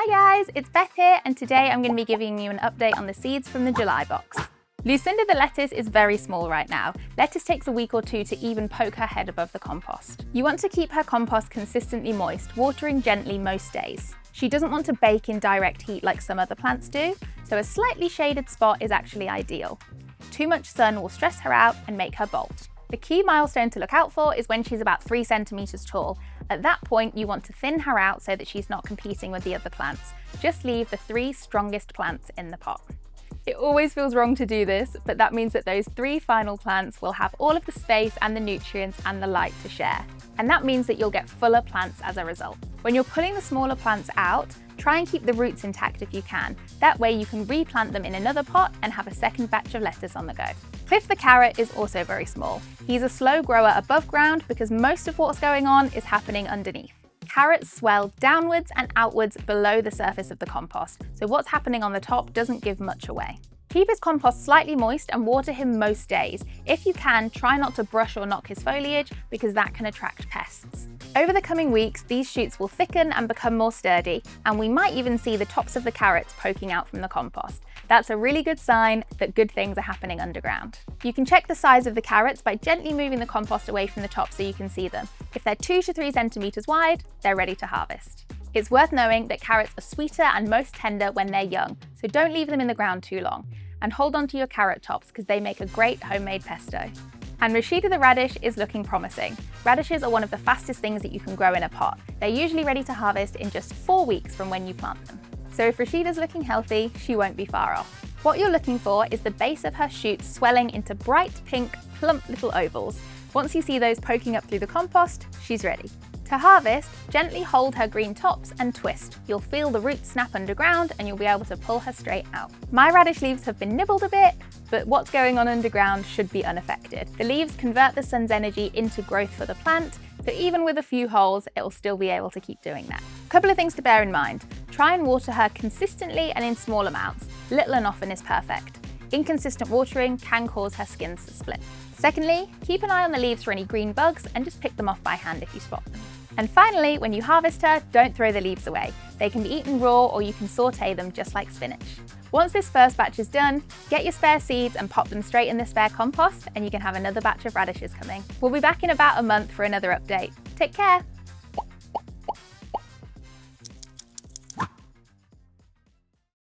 Hi guys, it's Beth here, and today I'm going to be giving you an update on the seeds from the July box. Lucinda the lettuce is very small right now. Lettuce takes a week or two to even poke her head above the compost. You want to keep her compost consistently moist, watering gently most days. She doesn't want to bake in direct heat like some other plants do, so a slightly shaded spot is actually ideal. Too much sun will stress her out and make her bolt. The key milestone to look out for is when she's about 3 centimeters tall. At that point, you want to thin her out so that she's not competing with the other plants. Just leave the 3 strongest plants in the pot. It always feels wrong to do this, but that means that those 3 final plants will have all of the space and the nutrients and the light to share. And that means that you'll get fuller plants as a result. When you're pulling the smaller plants out, try and keep the roots intact if you can. That way you can replant them in another pot and have a second batch of lettuce on the go. Cliff the carrot is also very small. He's a slow grower above ground because most of what's going on is happening underneath. Carrots swell downwards and outwards below the surface of the compost, so what's happening on the top doesn't give much away. Keep his compost slightly moist and water him most days. If you can, try not to brush or knock his foliage because that can attract pests. Over the coming weeks, these shoots will thicken and become more sturdy, and we might even see the tops of the carrots poking out from the compost. That's a really good sign that good things are happening underground. You can check the size of the carrots by gently moving the compost away from the top so you can see them. If they're 2 to 3 centimeters wide, they're ready to harvest. It's worth knowing that carrots are sweeter and most tender when they're young, so don't leave them in the ground too long. And hold on to your carrot tops because they make a great homemade pesto. And Rashida the radish is looking promising. Radishes are one of the fastest things that you can grow in a pot. They're usually ready to harvest in just 4 weeks from when you plant them. So if Rashida's looking healthy, she won't be far off. What you're looking for is the base of her shoots swelling into bright pink, plump little ovals. Once you see those poking up through the compost, she's ready. To harvest, gently hold her green tops and twist. You'll feel the roots snap underground and you'll be able to pull her straight out. My radish leaves have been nibbled a bit, but what's going on underground should be unaffected. The leaves convert the sun's energy into growth for the plant, so even with a few holes, it'll still be able to keep doing that. A couple of things to bear in mind. Try and water her consistently and in small amounts. Little and often is perfect. Inconsistent watering can cause her skins to split. Secondly, keep an eye on the leaves for any green bugs and just pick them off by hand if you spot them. And finally, when you harvest her, don't throw the leaves away. They can be eaten raw or you can saute them just like spinach. Once this first batch is done, get your spare seeds and pop them straight in the spare compost and you can have another batch of radishes coming. We'll be back in about a month for another update. Take care!